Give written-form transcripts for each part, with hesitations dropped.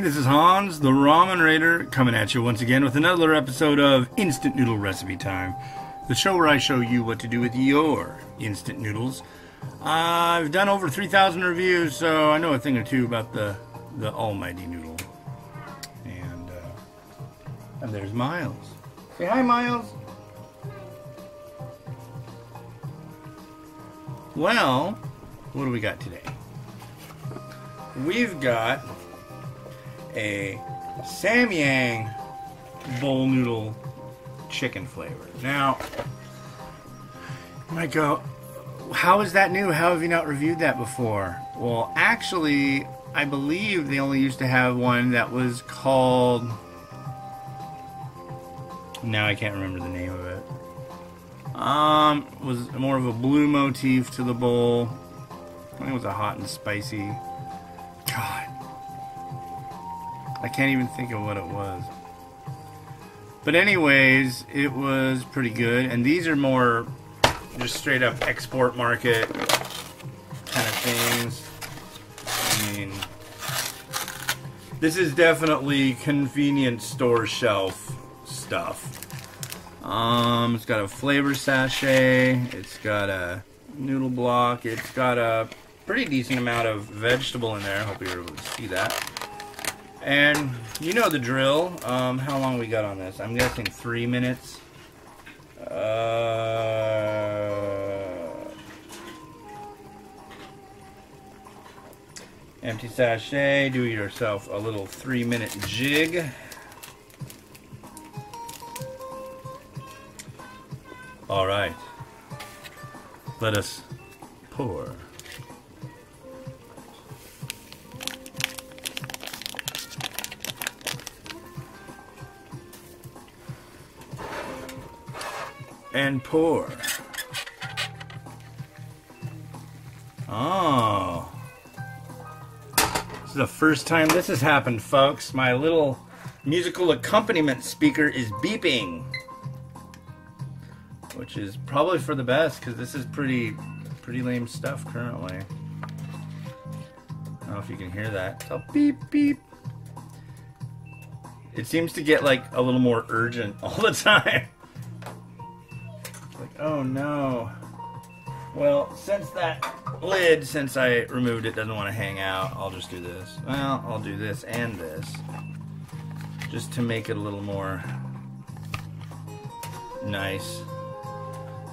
this is Hans, the Ramen Rater, coming at you once again with another episode of Instant Noodle Recipe Time, the show where I show you what to do with your instant noodles. I've done over 3,000 reviews, so I know a thing or two about the almighty noodle. And there's Miles. Say hi, Miles. Well, what do we got today? We've got a Samyang bowl noodle chicken flavor. Now, you might go, how is that new? How have you not reviewed that before? Well, actually, I believe they only used to have one that was called... Now I can't remember the name of it. It was more of a blue motif to the bowl. I think it was a hot and spicy. God. I can't even think of what it was. But anyways, it was pretty good. And these are more just straight up export market kind of things. I mean, this is definitely convenience store shelf stuff. It's got a flavor sachet. It's got a noodle block. It's got a pretty decent amount of vegetable in there. I hope you're able to see that. And you know the drill. How long we got on this? I'm guessing 3 minutes. Empty sachet. Do yourself a little 3-minute jig. All right. Let us pour. And pour. Oh. This is the first time this has happened, folks. My little musical accompaniment speaker is beeping. Which is probably for the best, because this is pretty lame stuff currently. I don't know if you can hear that. So beep, beep. It seems to get like a little more urgent all the time. Like, oh no. Well, since that lid, since I removed it, doesn't want to hang out, I'll just do this. Well, I'll do this and this. Just to make it a little more nice.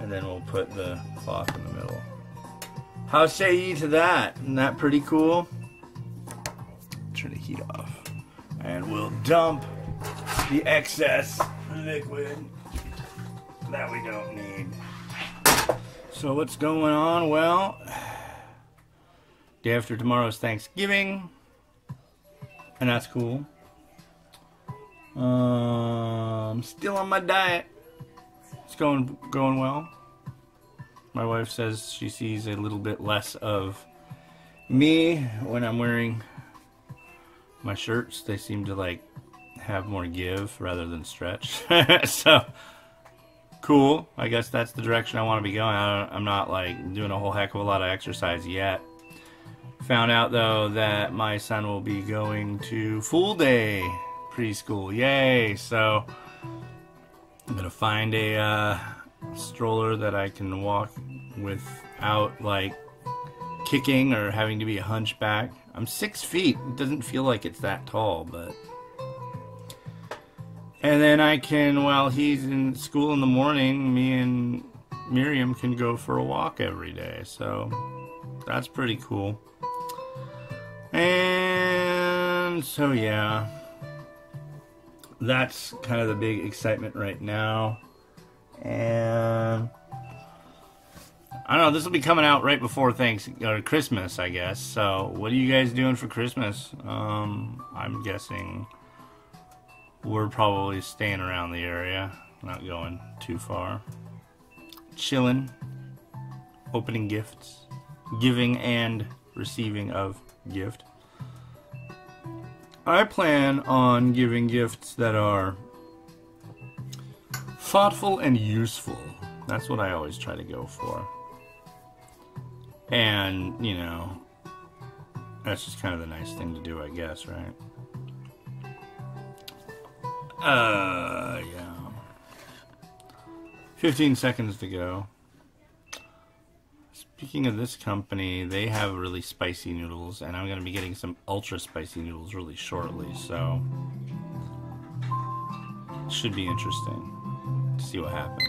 And then we'll put the cloth in the middle. How say ye to that? Isn't that pretty cool? Turn the heat off. And we'll dump the excess liquid that we don't need. So what's going on? Well, day after tomorrow is Thanksgiving. And that's cool. I'm still on my diet. It's going well. My wife says she sees a little bit less of me when I'm wearing my shirts. They seem to like have more give rather than stretch. So cool. I guess that's the direction I want to be going. I'm not like doing a whole heck of a lot of exercise yet. Found out though that my son will be going to full day preschool. Yay! So I'm gonna find a stroller that I can walk without like kicking or having to be a hunchback. I'm 6 feet. It doesn't feel like it's that tall, but... And then I can, while he's in school in the morning, me and Miriam can go for a walk every day. So that's pretty cool. And so yeah, that's kind of the big excitement right now. And I don't know, this will be coming out right before Christmas, I guess. So what are you guys doing for Christmas? I'm guessing we're probably staying around the area, not going too far. Chilling, opening gifts, giving and receiving of gift. I plan on giving gifts that are thoughtful and useful. That's what I always try to go for. And, you know, that's just kind of the nice thing to do, I guess, right? Yeah. 15 seconds to go. Speaking of this company, they have really spicy noodles, and I'm going to be getting some ultra spicy noodles really shortly, so it should be interesting to see what happens.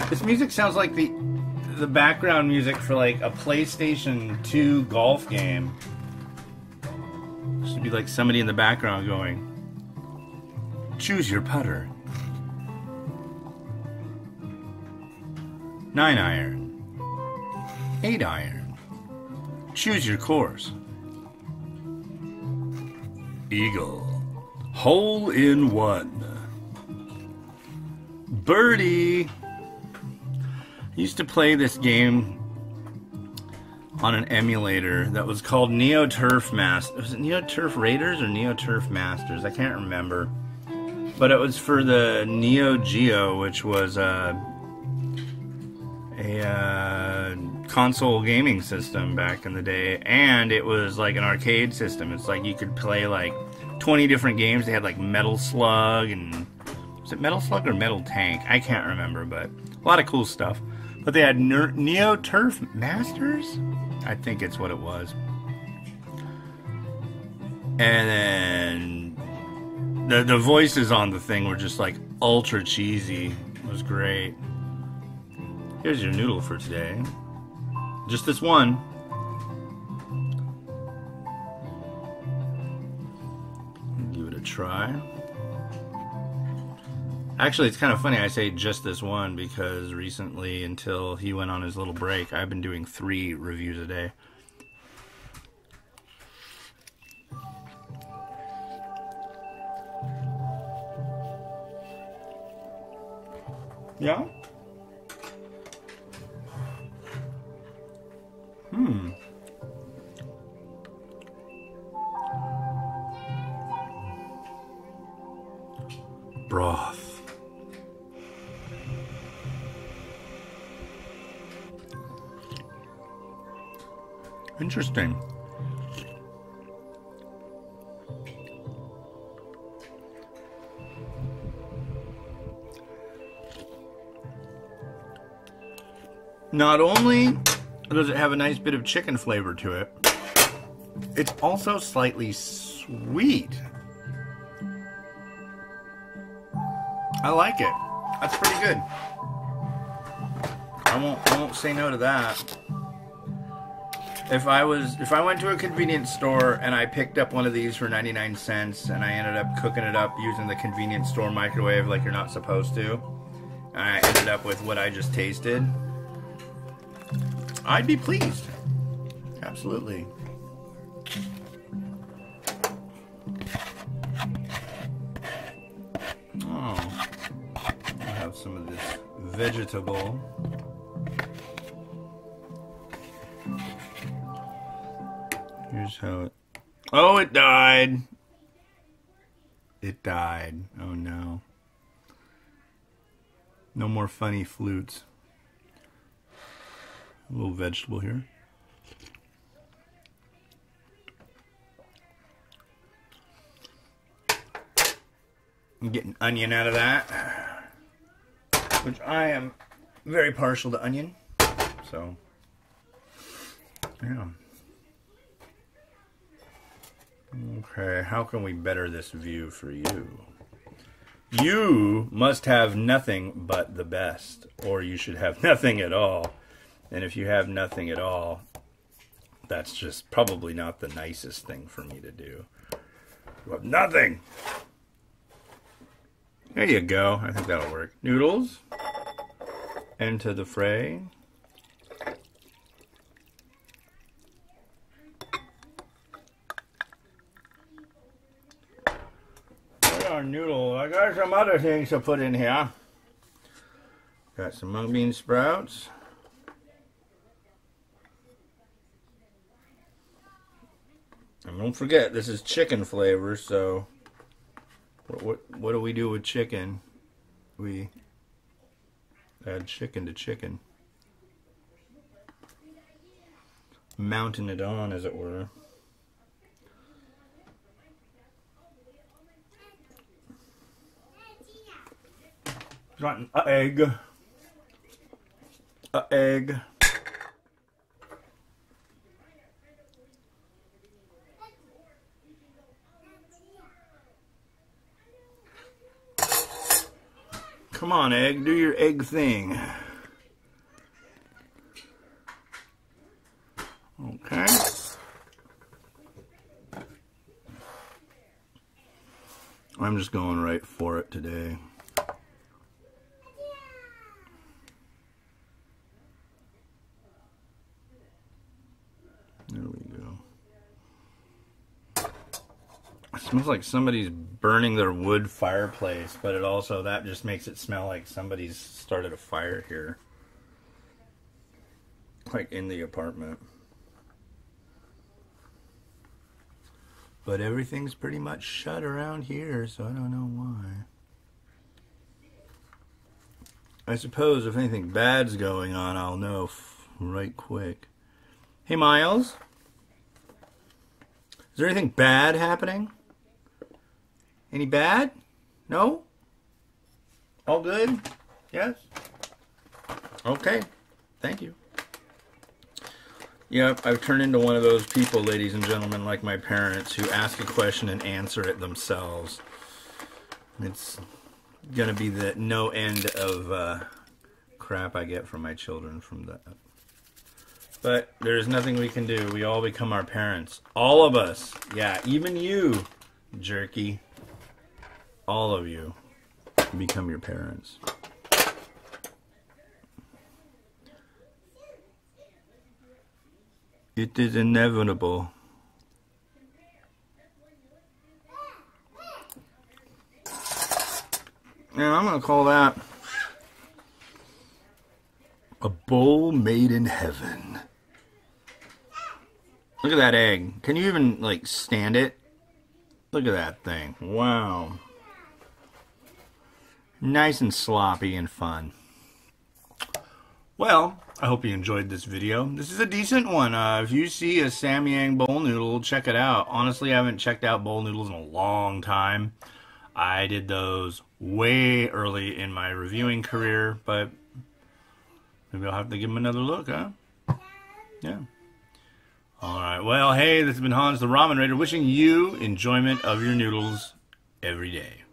This music sounds like the background music for like a PlayStation 2 golf game. Should be like somebody in the background going, "Choose your putter. 9 iron. 8 iron. Choose your course. Eagle. Hole in one. Birdie." I used to play this game on an emulator that was called Neo Turf Masters. Was it Neo Turf Raiders or Neo Turf Masters? I can't remember. But it was for the Neo Geo, which was a console gaming system back in the day, and it was like an arcade system. It's like you could play like 20 different games. They had like Metal Slug and was it Metal Slug or Metal Tank? I can't remember, but a lot of cool stuff. But they had Neo Turf Masters? I think it's what it was. And then the voices on the thing were just like ultra cheesy. It was great. Here's your noodle for today. Just this one. Give it a try. Actually, it's kind of funny I say just this one because recently, until he went on his little break, I've been doing 3 reviews a day. Yeah? Broth. Interesting. Not only does it have a nice bit of chicken flavor to it, it's also slightly sweet. I like it. That's pretty good. I won't say no to that. If I went to a convenience store and I picked up one of these for 99 cents and I ended up cooking it up using the convenience store microwave like you're not supposed to, and I ended up with what I just tasted, I'd be pleased. Absolutely. Oh, I have some of this vegetable. Here's how it... Oh, it died! It died. Oh no. No more funny flutes. A little vegetable here. I'm getting onion out of that, which I am very partial to onion. So, yeah. Okay, how can we better this view for you? You must have nothing but the best, or you should have nothing at all. And if you have nothing at all, that's just probably not the nicest thing for me to do. You have nothing! There you go. I think that'll work. Noodles. Enter the fray. Noodle. I got some other things to put in here. Got some mung bean sprouts. And don't forget, this is chicken flavor, so what do we do with chicken? We add chicken to chicken. Mounting it on, as it were. Got an egg. A egg. Come on, egg. Do your egg thing. Okay. I'm just going right for it today. There we go. It smells like somebody's burning their wood fireplace, but it also, that just makes it smell like somebody's started a fire here. Like in the apartment. But everything's pretty much shut around here, so I don't know why. I suppose if anything bad's going on, I'll know right quick. Hey, Miles? Is there anything bad happening? Any bad? No? All good? Yes? Okay. Thank you. Yep, I've turned into one of those people, ladies and gentlemen, like my parents, who ask a question and answer it themselves. It's gonna be the no end of crap I get from my children from that. But there's nothing we can do. We all become our parents. All of us. Yeah, even you, jerky. All of you become your parents. It is inevitable. Now I'm going to call that a bowl made in heaven. Look at that egg. Can you even, like, stand it? Look at that thing. Wow. Nice and sloppy and fun. Well, I hope you enjoyed this video. This is a decent one. If you see a Samyang bowl noodle, check it out. Honestly, I haven't checked out bowl noodles in a long time. I did those way early in my reviewing career, but maybe I'll have to give them another look, huh? Yeah. Alright, well, hey, this has been Hans the Ramen Rater, wishing you enjoyment of your noodles every day.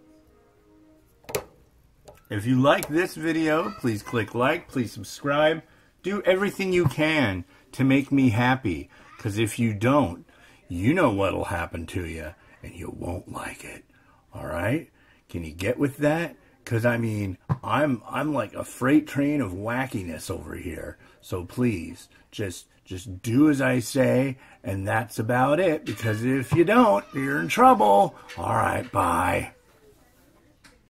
If you like this video, please click like, please subscribe. Do everything you can to make me happy. Because if you don't, you know what'll happen to you, and you won't like it. Alright? Can you get with that? Because, I mean, I'm like a freight train of wackiness over here. So please, just do as I say, and that's about it. Because if you don't, you're in trouble. Alright, bye.